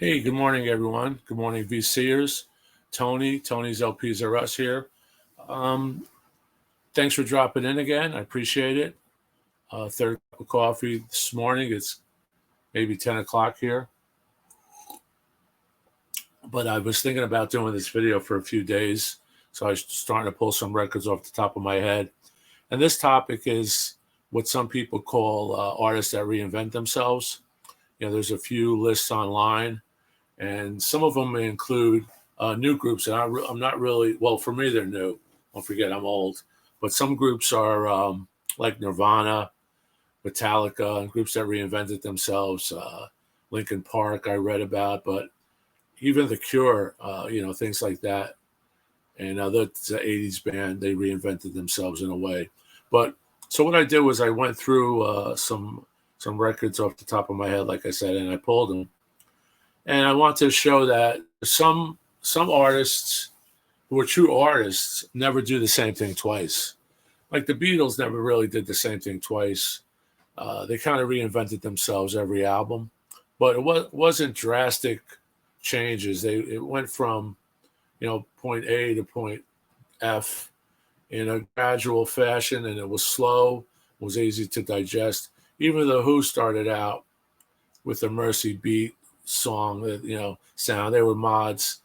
Hey, good morning, everyone. Good morning, VCers. Tony's LPs are us here. Um, Thanks for dropping in again. I appreciate it. Third cup of coffee this morning. It's maybe 10 o'clock here. But I was thinking about doing this video for a few days. So I was starting to pull some records off the top of my head. And this topic is what some people call artists that reinvent themselves. There's a few lists online, and some of them may include new groups. And I'm not really, well, for me, they're new. Don't forget, I'm old. But some groups are like Nirvana, Metallica, and groups that reinvented themselves. Linkin Park, I read about, but even The Cure, things like that. And that's an 80s band, they reinvented themselves in a way. But so what I did was I went through some records off the top of my head, like I said, and I pulled them. And I want to show that some artists who are true artists never do the same thing twice. Like the Beatles never really did the same thing twice. They kind of reinvented themselves every album, but it wasn't drastic changes. It went from, point A to point F in a gradual fashion, and it was slow, was easy to digest. Even the Who started out with a Mercy beat song, sound. They were mods,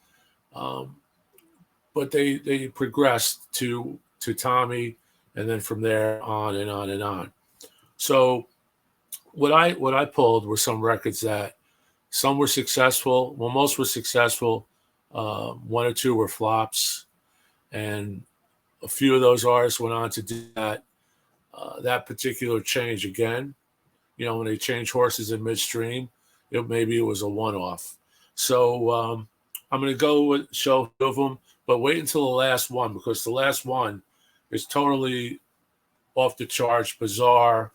but they progressed to Tommy, and then from there on and on and on. So what I pulled were some records that some were successful. Well, most were successful. One or two were flops, and a few of those artists went on to do that particular change again. When they changed horses in midstream, maybe it was a one-off. So I'm going to go with show a few of them, but wait until the last one, because the last one is totally off the charts, bizarre.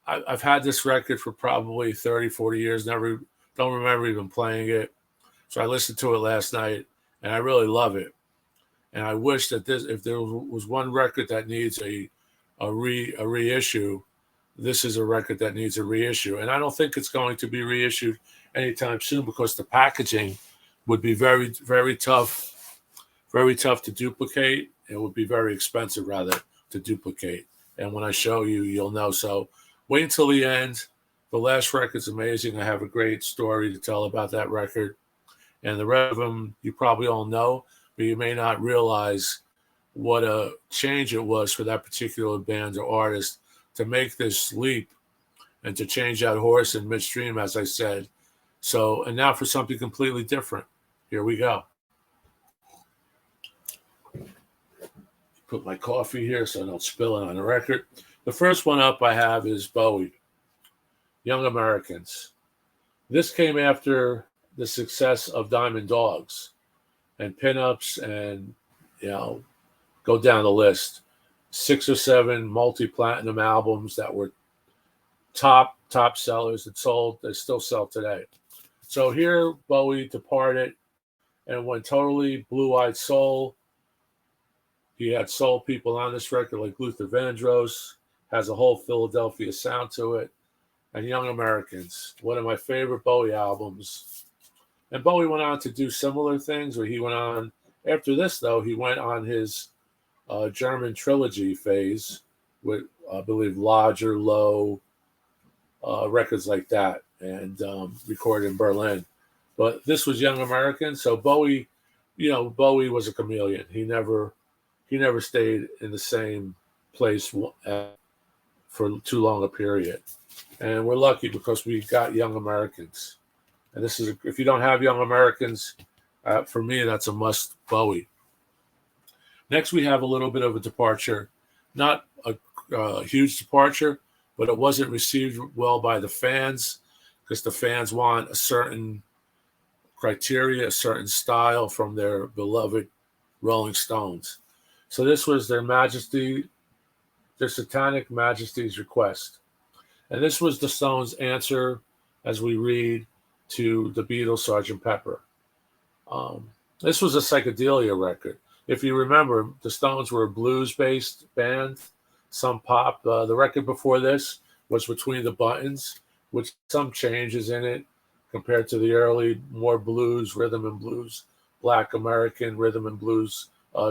I've had this record for probably 30, 40 years, don't remember even playing it. So I listened to it last night, and I really love it. And I wish that if there was one record that needs a reissue, this is a record that needs a reissue. And I don't think it's going to be reissued anytime soon, because the packaging would be very, very tough to duplicate. It would be very expensive, rather, to duplicate. And when I show you, you'll know. So wait until the end. The last record's amazing. I have a great story to tell about that record. And the rest of them you probably all know, but you may not realize what a change it was for that particular band or artist to make this leap and to change that horse in midstream, as I said. So, and now for something completely different. Here we go. Put my coffee here so I don't spill it on the record. The first one up I have is Bowie, Young Americans. This came after the success of Diamond Dogs and Pinups, and, go down the list. 6 or 7 multi-platinum albums that were top sellers. They still sell today. So here Bowie departed and went totally blue-eyed soul. He had soul people on this record like Luther Vandross, has a whole Philadelphia sound to it, and Young Americans, one of my favorite Bowie albums. And Bowie went on to do similar things, where he went on, after this though, he went on his German trilogy phase with, I believe, Lodger, Low, records like that, and recorded in Berlin. But this was Young Americans. So Bowie, Bowie was a chameleon. He never stayed in the same place for too long a period. And we're lucky because we got Young Americans. And this is, if you don't have Young Americans, for me, that's a must Bowie. Next, we have a little bit of a departure, not a huge departure, but it wasn't received well by the fans, because the fans want a certain criteria, a certain style from their beloved Rolling Stones. So this was their Satanic Majesty's request. And this was the Stones' answer, as we read, to the Beatles' Sgt. Pepper. This was a psychedelia record. If you remember, the Stones were a blues-based band, some pop. The record before this was Between the Buttons, with some changes in it, compared to the early, more blues, rhythm and blues, Black American rhythm and blues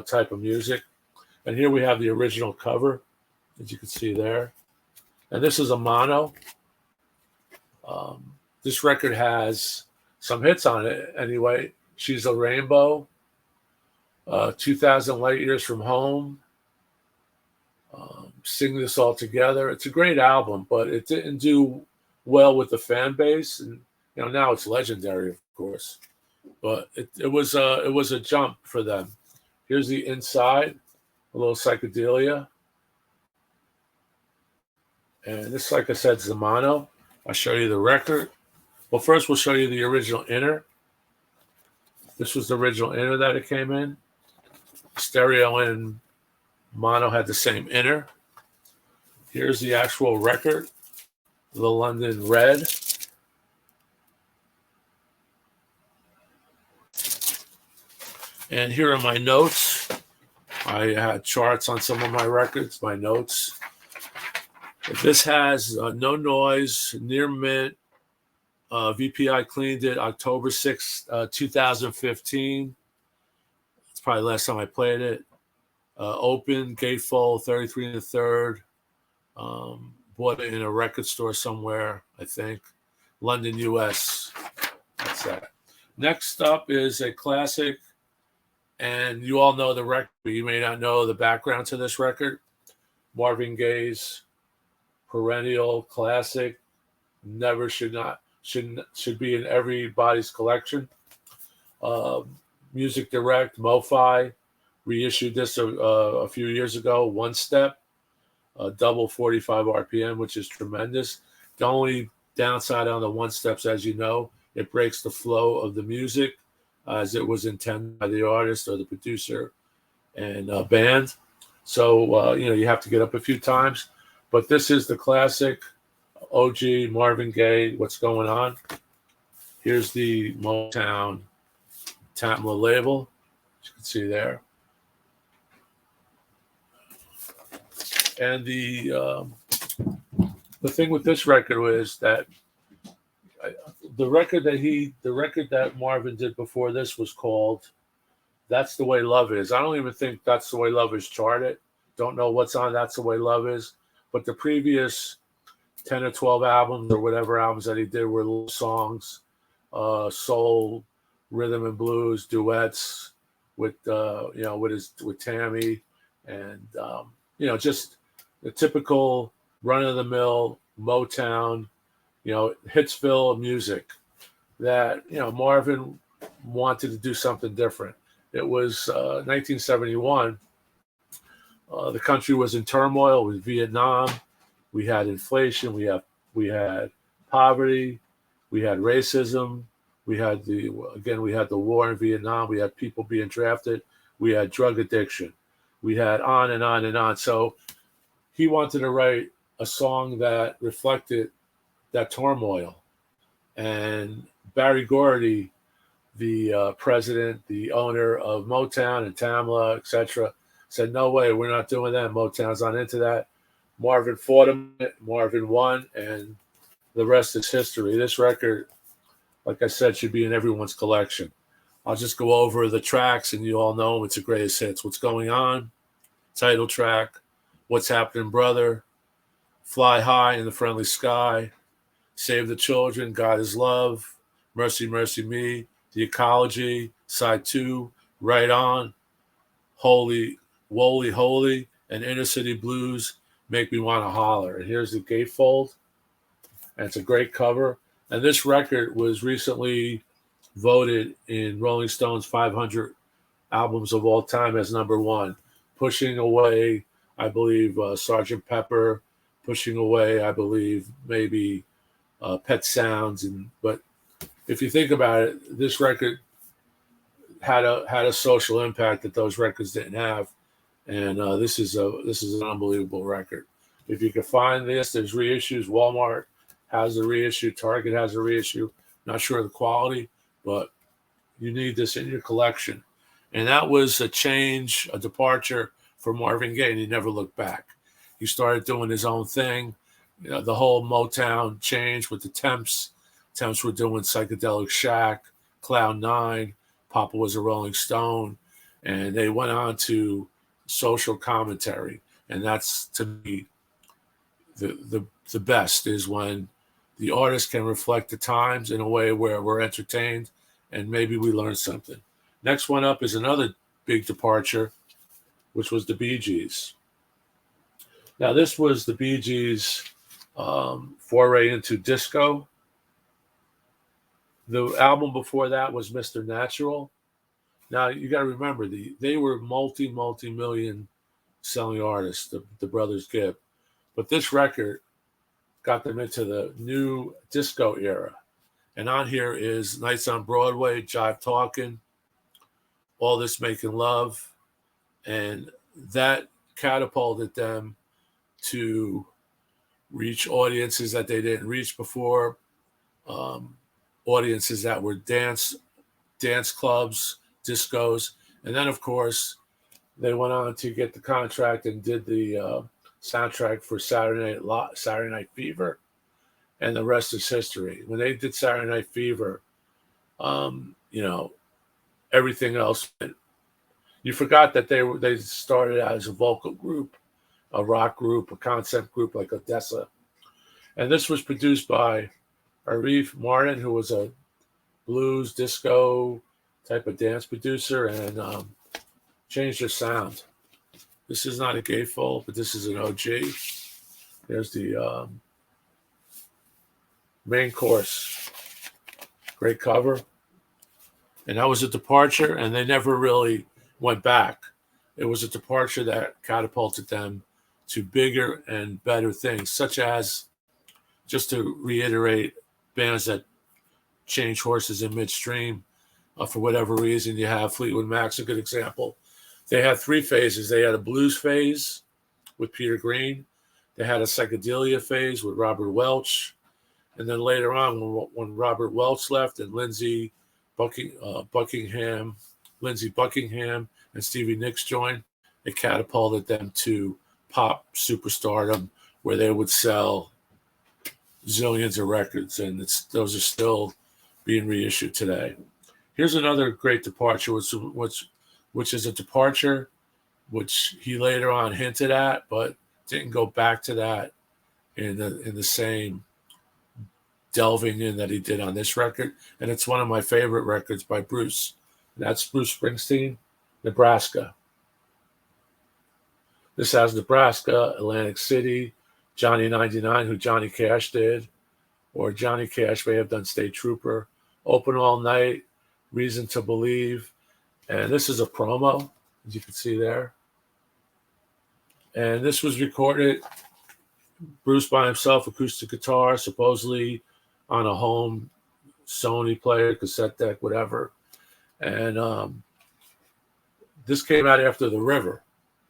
type of music. And here we have the original cover, as you can see there. And this is a mono. This record has some hits on it anyway. She's a Rainbow, 2,000 Light Years from Home, Sing This All Together. It's a great album, but it didn't do well with the fan base. And now it's legendary, of course. But it was a jump for them. Here's the inside, a little psychedelia. And this, like I said, is the mono. I'll show you the record. Well, first we'll show you the original inner. This was the original inner that it came in. Stereo and mono had the same inner. Here's the actual record, the London Red. And here are my notes. I had charts on some of my records, my notes. This has no noise, near mint. VPI cleaned it October 6, 2015. It's probably the last time I played it. Open, gatefold, 33 1/3. Bought it in a record store somewhere, I think. London, US. That's that. Next up is a classic, and you all know the record, but you may not know the background to this record. Marvin Gaye's perennial classic, never should be in everybody's collection. Music Direct, MoFi reissued this a few years ago. One Step, double 45 RPM, which is tremendous. The only downside on the One Steps, as you know, it breaks the flow of the music as it was intended by the artist or the producer and band. So you have to get up a few times. But this is the classic OG Marvin Gaye, What's Going On. Here's the Motown Tamla label, as you can see there. And the thing with this record was that the record that Marvin did before this was called That's the Way Love Is. I don't even think That's the Way Love Is charted. Don't know what's on That's the Way Love Is. But the previous 10 or 12 albums or whatever albums that he did were little songs, soul, rhythm and blues, duets with Tammy, and just the typical run-of-the-mill Motown, Hitsville music that Marvin wanted to do something different. It was 1971. The country was in turmoil with Vietnam. We had inflation. We had poverty. We had racism. We had the war in Vietnam. We had people being drafted. We had drug addiction. We had on and on and on. So he wanted to write a song that reflected that turmoil. And Barry Gordy, the president, the owner of Motown and Tamla, etc., said, no way, we're not doing that. Motown's not into that. Marvin fought him. Marvin won, and the rest is history. This record, like I said, should be in everyone's collection. I'll just go over the tracks, and you all know them. It's the greatest hits. What's Going On, title track. What's Happening, Brother, Fly High in the Friendly Sky, Save the Children, God Is Love, Mercy, Mercy Me, The Ecology, Side 2, Right On, Holy, Woly, Holy, and Inner City Blues, Make Me Want to Holler. And here's the gatefold, and it's a great cover. And this record was recently voted in Rolling Stone's 500 albums of all time as #1, pushing away, I believe, Sgt. Pepper, pushing away, I believe, maybe Pet Sounds. But if you think about it, this record had a social impact that those records didn't have. And this is an unbelievable record. If you can find this, there's reissues. Walmart has a reissue. Target has a reissue. Not sure of the quality, but you need this in your collection. And that was a change, a departure for Marvin Gaye, and he never looked back. He started doing his own thing. The whole Motown changed with the Temps Temps were doing Psychedelic Shack, Cloud 9, Papa Was a Rolling Stone, and they went on to social commentary. And that's, to me, the best, is when the artist can reflect the times in a way where we're entertained and maybe we learn something. Next one up is another big departure, which was the Bee Gees. Now, this was the Bee Gees' foray into disco. The album before that was Mr. Natural. Now, you got to remember, they were multi-million selling artists, the Brothers Gibb. But this record got them into the new disco era. And on here is Nights on Broadway, Jive Talking, All This Making Love. And that catapulted them to reach audiences that they didn't reach before, audiences that were dance clubs, discos. And then, of course, they went on to get the contract and did the soundtrack for Saturday Night Fever, and the rest is history. When they did Saturday Night Fever, everything else went. You forgot that they started out as a vocal group, a rock group, a concept group like Odessa. And this was produced by Arif Martin, who was a blues, disco type of dance producer, and changed their sound. This is not a gatefold, but this is an OG. There's the main course. Great cover. And that was a departure, and they never really went back. It was a departure that catapulted them to bigger and better things, such as, just to reiterate, bands that change horses in midstream for whatever reason. You have Fleetwood Mac's a good example. They had three phases. They had a blues phase with Peter Green. They had a psychedelia phase with Robert Welch. And then later on, when Robert Welch left and Lindsey Buckingham and Stevie Nicks joined, it catapulted them to pop superstardom, where they would sell zillions of records, and those are still being reissued today. Here's another great departure, which is a departure which he later on hinted at, but didn't go back to that in the same delving in that he did on this record. And it's one of my favorite records by Bruce. And that's Bruce Springsteen, Nebraska. This has Nebraska, Atlantic City, Johnny 99, who Johnny Cash did, or Johnny Cash may have done State Trooper, Open All Night, Reason to Believe. And this is a promo, as you can see there. And this was recorded, Bruce by himself, acoustic guitar, supposedly on a home Sony player, cassette deck, whatever. And this came out after The River,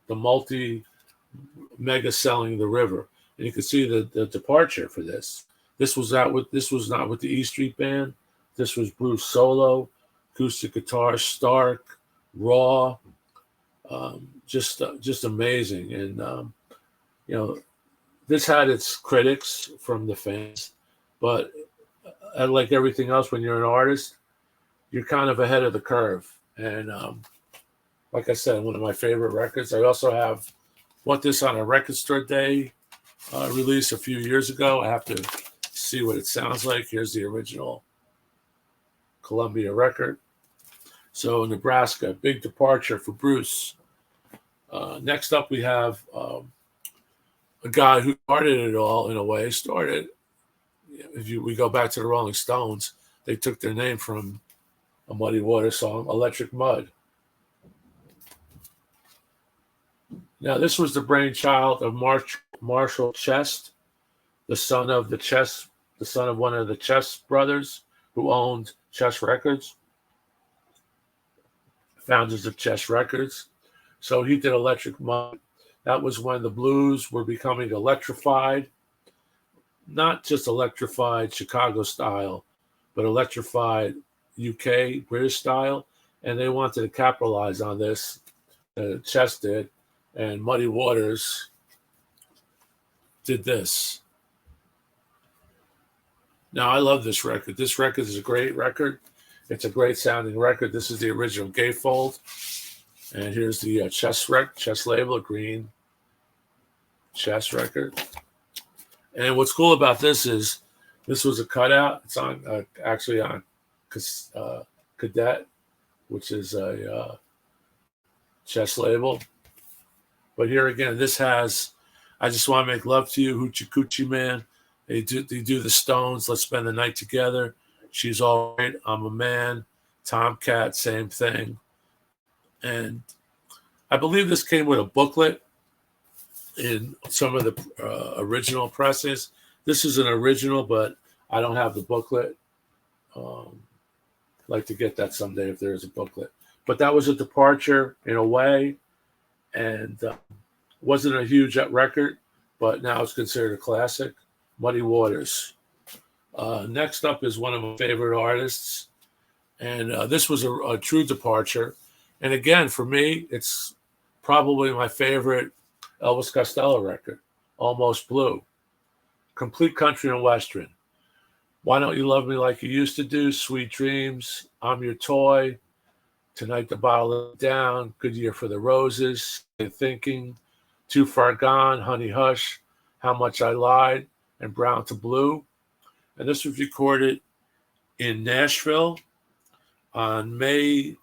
the multi-mega selling The River. And you can see the departure for this. This was not with the E Street Band. This was Bruce solo, acoustic guitar, stark, raw, just amazing. And this had its critics from the fans, but like everything else, when you're an artist, you're kind of ahead of the curve. And like I said, one of my favorite records. I also bought this on a Record Store Day release a few years ago. I have to see what it sounds like. Here's the original Columbia record. So Nebraska, big departure for Bruce. Next up, we have a guy who started it all in a way. We go back to the Rolling Stones, they took their name from a Muddy Waters song, Electric Mud. Now, this was the brainchild of Marshall Chest, the son of one of the Chess brothers, who owned Chess Records, founders of Chess Records. So he did Electric Mud. That was when the blues were becoming electrified, not just electrified Chicago style, but electrified UK, British style. And they wanted to capitalize on this. Chess did, and Muddy Waters did this. Now, I love this record. This record is a great record. It's a great sounding record. This is the original gatefold. And here's the chess label, a green chess record. And what's cool about this is this was a cutout. It's on actually on Cadet, which is a chess label. But here again, this has I Just Want to Make Love to You, Hoochie Coochie Man. They do the Stones, Let's Spend the Night Together. She's All Right, I'm a Man. Tomcat, same thing. And I believe this came with a booklet in some of the original presses. This is an original, but I don't have the booklet. Like to get that someday if there is a booklet. But that was a departure in a way, and wasn't a huge record, but now it's considered a classic. Muddy Waters. Next up is one of my favorite artists, and this was a true departure. And again, for me, it's probably my favorite Elvis Costello record, Almost Blue. Complete country and western. Why Don't You Love Me Like You Used to Do, Sweet Dreams, I'm Your Toy, Tonight the Bottle Is Down, Good Year for the Roses, Thinking, Too Far Gone, Honey Hush, How Much I Lied, and Brown to Blue. And this was recorded in Nashville on May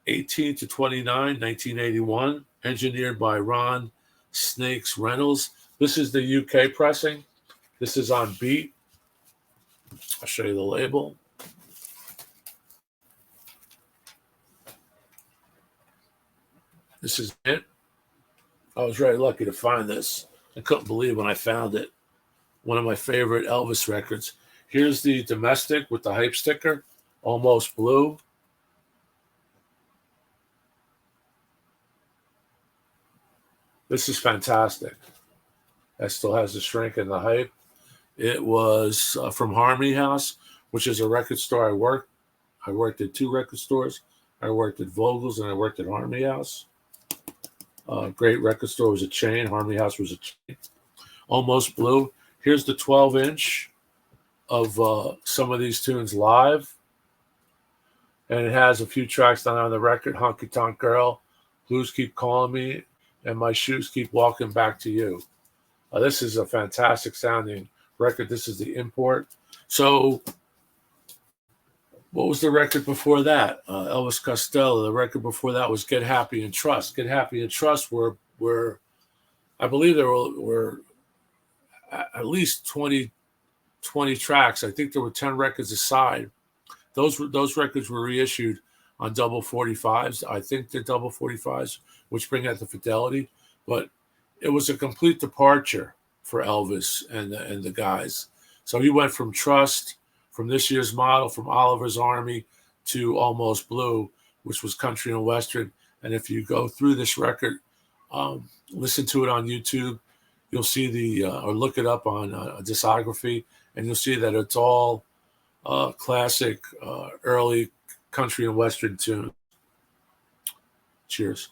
18 to 29, 1981, engineered by Ron Snakes Reynolds. This is the UK pressing. This is on Beat. I'll show you the label. This is it. I was very lucky to find this. I couldn't believe when I found it. One of my favorite Elvis records. Here's the domestic with the hype sticker, Almost Blue. This is fantastic. That still has the shrink and the hype. It was from Harmony House, which is a record store I worked. I worked at 2 record stores. I worked at Vogel's and I worked at Harmony House. Great record store. It was a chain. Harmony House was a chain. Almost Blue. Here's the 12-inch of some of these tunes live. And it has a few tracks down on the record. Honky Tonk Girl, Blues Keep Calling Me, and My Shoes Keep Walking Back to You. This is a fantastic sounding record. This is the import. So what was the record before that? Elvis Costello. The record before that was Get Happy and Trust. Get Happy and Trust were I believe there were at least 20 tracks. I think there were 10 records aside. Those records were reissued on double 45s. I think they're double 45s, which bring out the fidelity. But it was a complete departure for Elvis and the guys. So he went from Trust, from this year's model, from Oliver's Army, to Almost Blue, which was country and western. And if you go through this record, listen to it on YouTube, you'll see or look it up on a discography, and you'll see that it's all classic early country and western tunes. Cheers.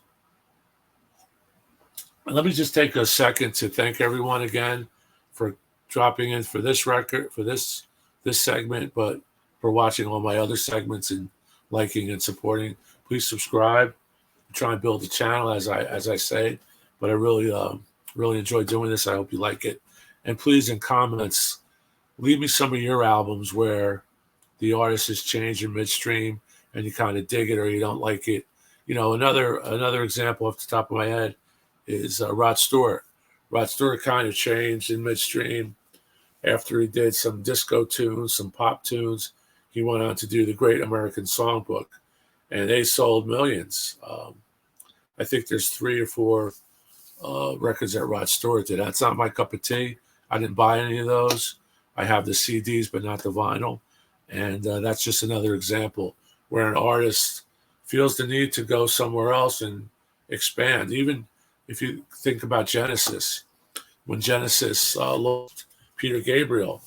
And let me just take a second to thank everyone again for dropping in for this record, for this segment, but for watching all my other segments and liking and supporting. Please subscribe. I'm trying to build the channel as I say, but I really enjoy doing this. I hope you like it. And please, in comments, leave me some of your albums where the artist has changed in midstream and you kind of dig it or you don't like it. You know, another example off the top of my head is Rod Stewart. Rod Stewart kind of changed in midstream after he did some disco tunes, some pop tunes. He went on to do the Great American Songbook, and they sold millions. I think there's 3 or 4 records that Rod Stewart did. That's not my cup of tea. I didn't buy any of those. I have the CDs, but not the vinyl. And that's just another example where an artist feels the need to go somewhere else and expand. Even if you think about Genesis, when Genesis lost Peter Gabriel,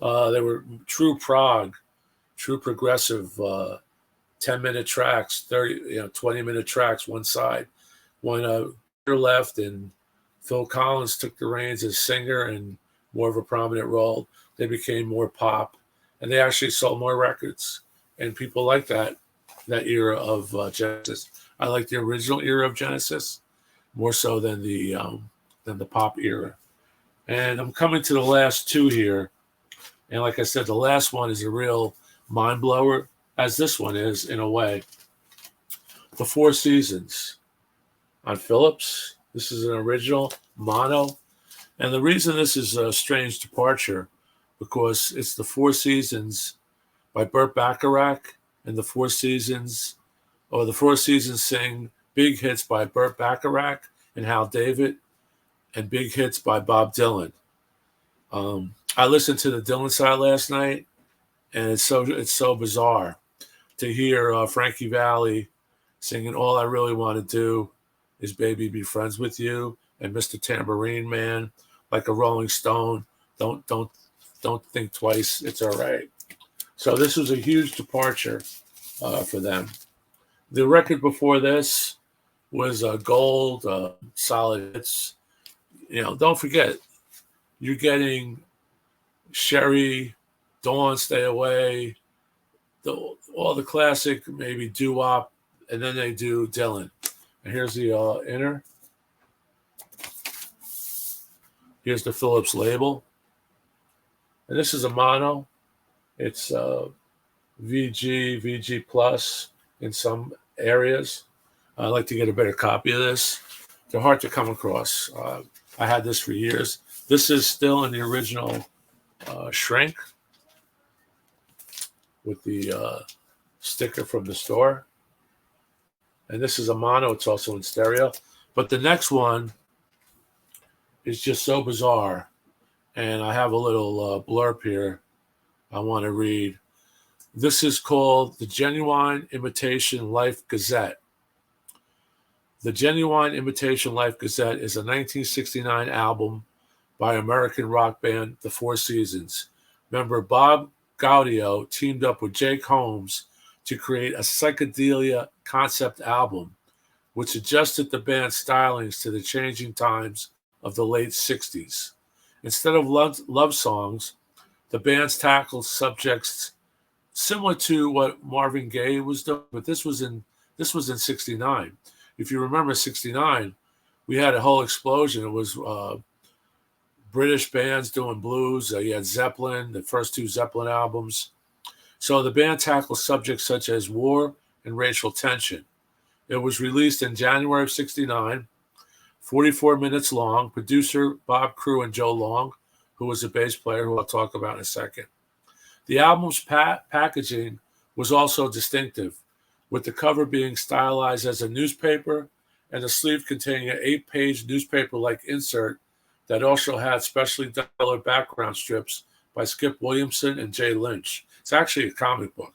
they were true prog, true progressive, 10-minute tracks, 20-minute tracks, one side. When Peter left and Phil Collins took the reins as singer and more of a prominent role. They became more pop, and they actually sold more records. And people like that era of Genesis. I like the original era of Genesis more so than the pop era. And I'm coming to the last two here. And like I said, the last one is a real mind blower, as this one is in a way. The Four Seasons on Philips. This is an original mono. And the reason this is a strange departure, because it's the Four Seasons by BURT BACHARAC, and the Four Seasons sing big hits by BURT BACHARAC and Hal David, and big hits by Bob Dylan. I listened to the Dylan side last night, and it's so bizarre to hear Frankie Valli singing "All I Really Want to Do Is Baby Be Friends with You" and "Mr. Tambourine Man," like a Rolling Stone. Don't think twice. It's all right. So this was a huge departure for them. The record before this was Gold, Solid Hits. Don't forget, you're getting Sherry, Dawn, Stay Away, all the classic, maybe doo-wop, and then they do Dylan. And here's the inner. Here's the Philips label. And this is a mono. It's VG Plus in some areas. I'd like to get a better copy of this. They're hard to come across. I had this for years. This is still in the original shrink with the sticker from the store. And this is a mono. It's also in stereo. But the next one is just so bizarre. And I have a little blurb here I want to read. This is called the Genuine Imitation Life Gazette. The Genuine Imitation Life Gazette is a 1969 album by American rock band The Four Seasons. Member Bob Gaudio teamed up with Jake Holmes to create a psychedelia concept album, which adjusted the band's stylings to the changing times of the late 60s. Instead of love songs, the bands tackled subjects similar to what Marvin Gaye was doing, but this was in 69. If you remember 69, we had a whole explosion. It was British bands doing blues. You had Zeppelin, the first two Zeppelin albums. So the band tackled subjects such as war and racial tension. It was released in January of 69, 44 minutes long. Producer Bob Crew and Joe Long, who was a bass player, who I'll talk about in a second. The album's packaging was also distinctive, with the cover being stylized as a newspaper and the sleeve containing an 8-page newspaper-like insert that also had specially colored background strips by Skip Williamson and Jay Lynch. It's actually a comic book.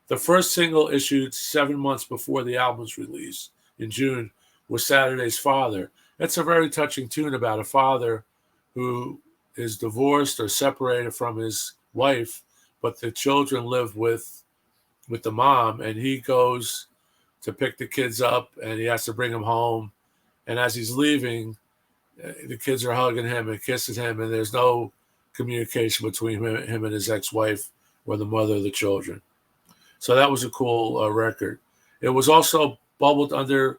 The first single, issued 7 months before the album's release in June, was Saturday's Father. It's a very touching tune about a father who is divorced or separated from his wife, but the children live with the mom, and he goes to pick the kids up, and he has to bring them home. And as he's leaving, the kids are hugging him and kissing him, and there's no communication between him and his ex-wife or the mother of the children. So that was a cool record. It was also bubbled under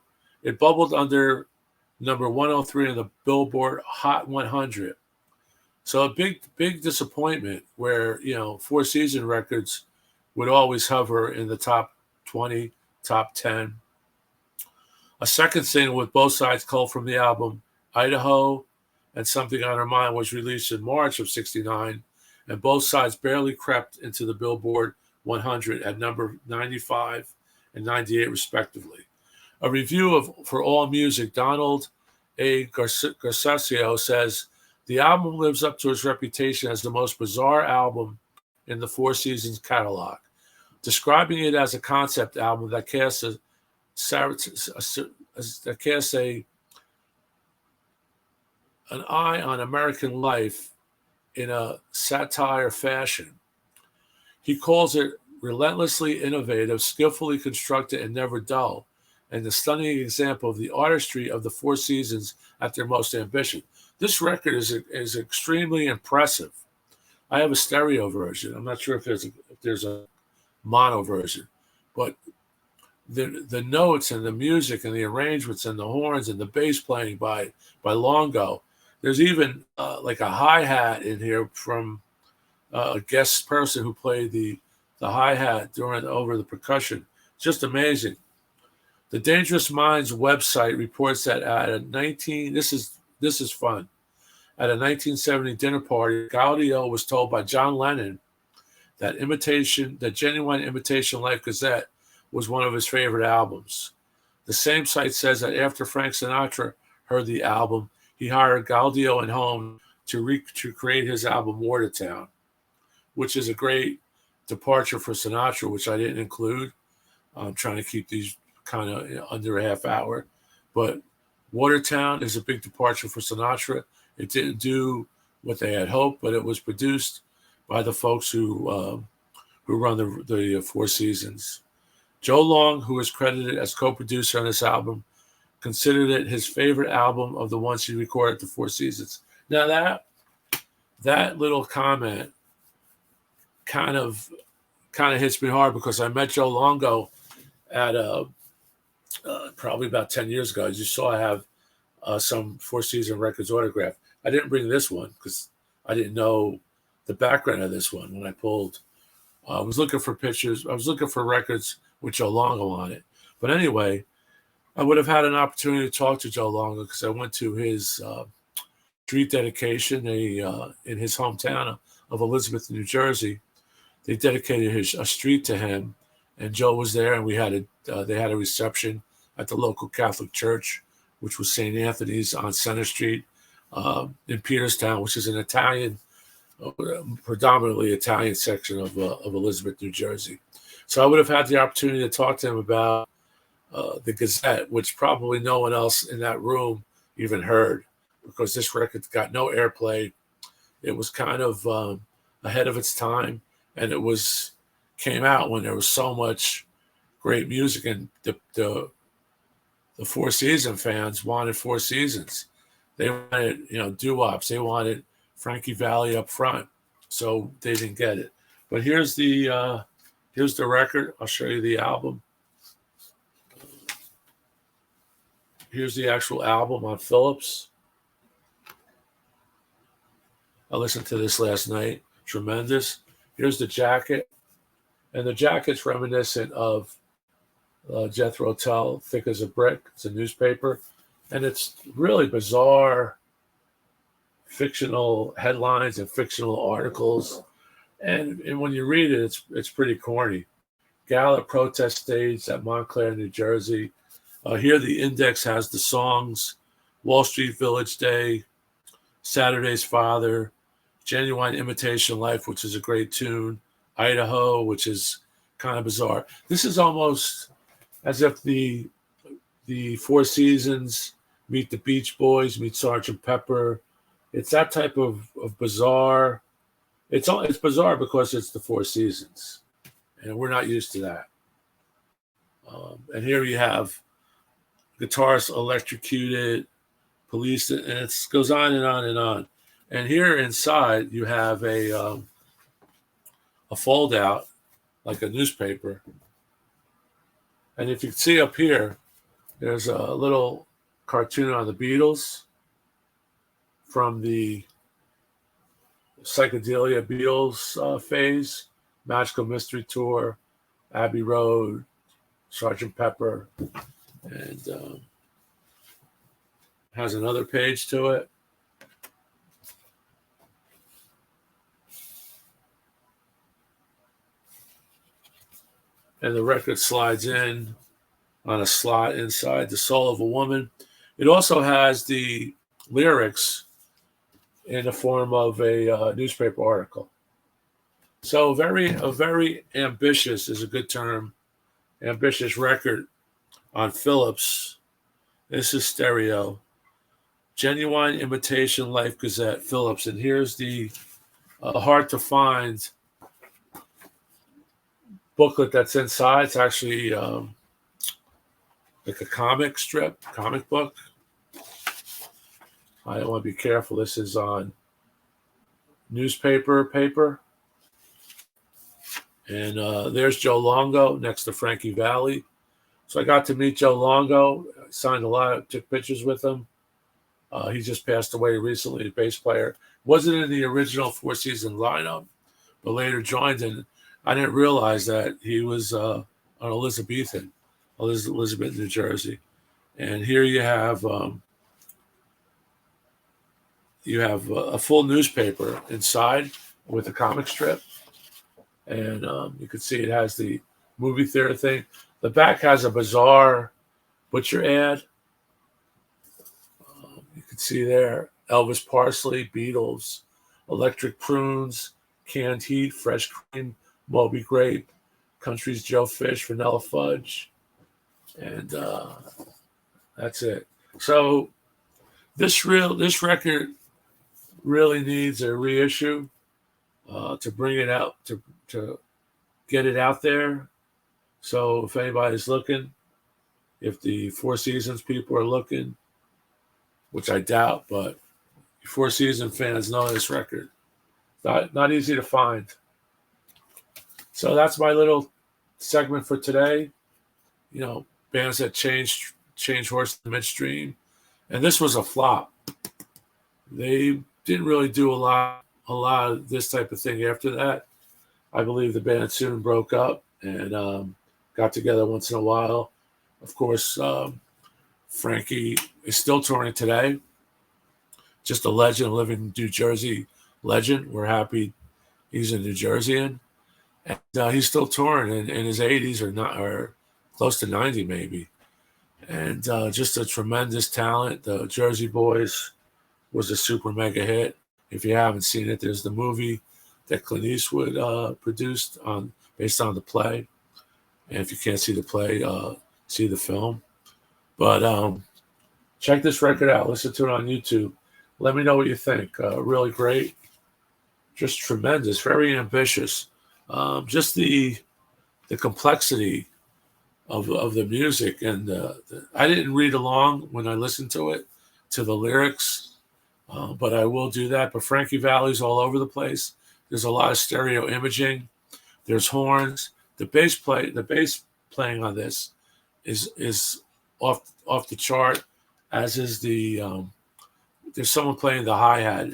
number 103 in the Billboard Hot 100. So a big disappointment where, Four Season records would always hover in the top 20, top 10. A second single with both sides culled from the album, Idaho and Something on Her Mind, was released in March of 69, and both sides barely crept into the Billboard 100 at number 95 and 98, respectively. A review for All Music, Donald A. Garcesio, says, the album lives up to its reputation as the most bizarre album in the Four Seasons catalog, describing it as a concept album that casts an eye on American life in a satire fashion. He calls it relentlessly innovative, skillfully constructed, and never dull, and the stunning example of the artistry of the Four Seasons at their most ambitious. This record is extremely impressive. I have a stereo version. I'm not sure if there's a mono version, but the notes and the music and the arrangements and the horns and the bass playing by Longo. There's even like a hi-hat in here from a guest person who played the hi-hat over the percussion. Just amazing. The Dangerous Minds website reports that at a this is fun. At a 1970 dinner party, Gaudio was told by John Lennon that Genuine Imitation Life Gazette was one of his favorite albums. The same site says that after Frank Sinatra heard the album, he hired Gaudio and Home to create his album Watertown, which is a great departure for Sinatra, which I didn't include. I'm trying to keep these kind of under a half hour. But Watertown is a big departure for Sinatra. It didn't do what they had hoped, but it was produced by the folks who run the Four Seasons. Joe Long, who is credited as co-producer on this album, considered it his favorite album of the ones he recorded at the Four Seasons. Now that little comment kind of hits me hard because I met Joe Longo at probably about 10 years ago. As you saw, I have some Four Seasons records autographed. I didn't bring this one because I didn't know the background of this one when I pulled. I was looking for pictures. I was looking for records with Joe Longo on it. But anyway, I would have had an opportunity to talk to Joe Longo because I went to his street dedication in his hometown of Elizabeth, New Jersey. They dedicated a street to him, and Joe was there, and they had a reception at the local Catholic church, which was St. Anthony's on Center Street in Peterstown, which is an predominantly Italian section of Elizabeth, New Jersey. So I would have had the opportunity to talk to him about the Gazette, which probably no one else in that room even heard, because this record got no airplay. It was kind of ahead of its time, and came out when there was so much great music, and the Four Seasons fans wanted Four Seasons. They wanted, doo-wops. They wanted Frankie Valli up front, so they didn't get it. But here's the record. I'll show you the album. Here's the actual album on Philips. I listened to this last night. Tremendous. Here's the jacket. And the jacket's reminiscent of Jethro Tull, Thick as a Brick. It's a newspaper. And it's really bizarre fictional headlines and fictional articles. And when you read it, it's pretty corny. Gallup protest stage at Montclair, New Jersey. Here the index has the songs: Wall Street Village Day, Saturday's Father, Genuine Imitation Life, which is a great tune, Idaho, which is kind of bizarre. This is almost as if the Four Seasons meet the Beach Boys, meet Sgt. Pepper. It's that type of bizarre. It's bizarre because it's the Four Seasons, and we're not used to that. And here you have guitarist electrocuted, police, and it goes on and on and on. And here inside you have a fold out like a newspaper. And if you can see up here, there's a little cartoon on the Beatles from the psychedelia Beatles phase, Magical Mystery Tour, Abbey Road, Sgt. Pepper, and has another page to it. And the record slides in on a slot inside, The Soul of a Woman. It also has the lyrics in the form of a newspaper article. So a very ambitious is a good term, ambitious record on Philips. This is stereo. Genuine Imitation Life Gazette, Philips. And here's the hard to find booklet that's inside. It's actually like a comic book. I want to be careful. This is on newspaper paper. And there's Joe Longo next to Frankie Valli. So I got to meet Joe Longo. I signed a lot, took pictures with him. He just passed away recently, the bass player. Wasn't in the original Four Seasons lineup, but later joined. And I didn't realize that he was on Elizabeth, New Jersey. And here you have a full newspaper inside with a comic strip. And you can see it has the movie theater thing. The back has a bizarre butcher ad. You can see there Elvis Parsley, Beatles, Electric Prunes, Canned Heat, Fresh Cream, Moby Grape, Country's Joe Fish, Vanilla Fudge. And that's it. So this record really needs a reissue to bring it out, to get it out there. So if anybody's looking, if the Four Seasons people are looking, which I doubt, but Four Seasons fans know this record. Not easy to find. So that's my little segment for today. You know, bands that changed horse midstream. And this was a flop. They didn't really do a lot of this type of thing after that. I believe the band soon broke up and got together once in a while. Of course, Frankie is still touring today. Just a legend, living New Jersey legend. We're happy he's a New Jerseyan. And he's still touring in his 80s or close to 90 maybe. And just a tremendous talent. The Jersey Boys was a super mega hit. If you haven't seen it, there's the movie that Clint Eastwood produced based on the play. And if you can't see the play, see the film. But check this record out. Listen to it on YouTube. Let me know what you think. Really great. Just tremendous. Very ambitious. Just the complexity of the music. And I didn't read along when I listened to it, to the lyrics. But I will do that. But Frankie Valli's all over the place. There's a lot of stereo imaging. There's horns. The bass playing on this is off the chart, as is the there's someone playing the hi-hat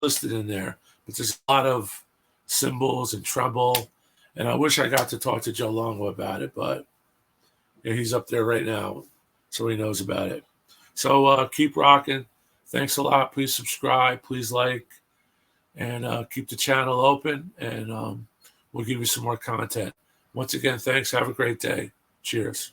listed in there. But there's a lot of cymbals and treble. And I wish I got to talk to Joe Longo about it, but he's up there right now, so he knows about it. So keep rocking. Thanks a lot. Please subscribe. Please like. And keep the channel open, and we'll give you some more content. Once again, thanks. Have a great day. Cheers.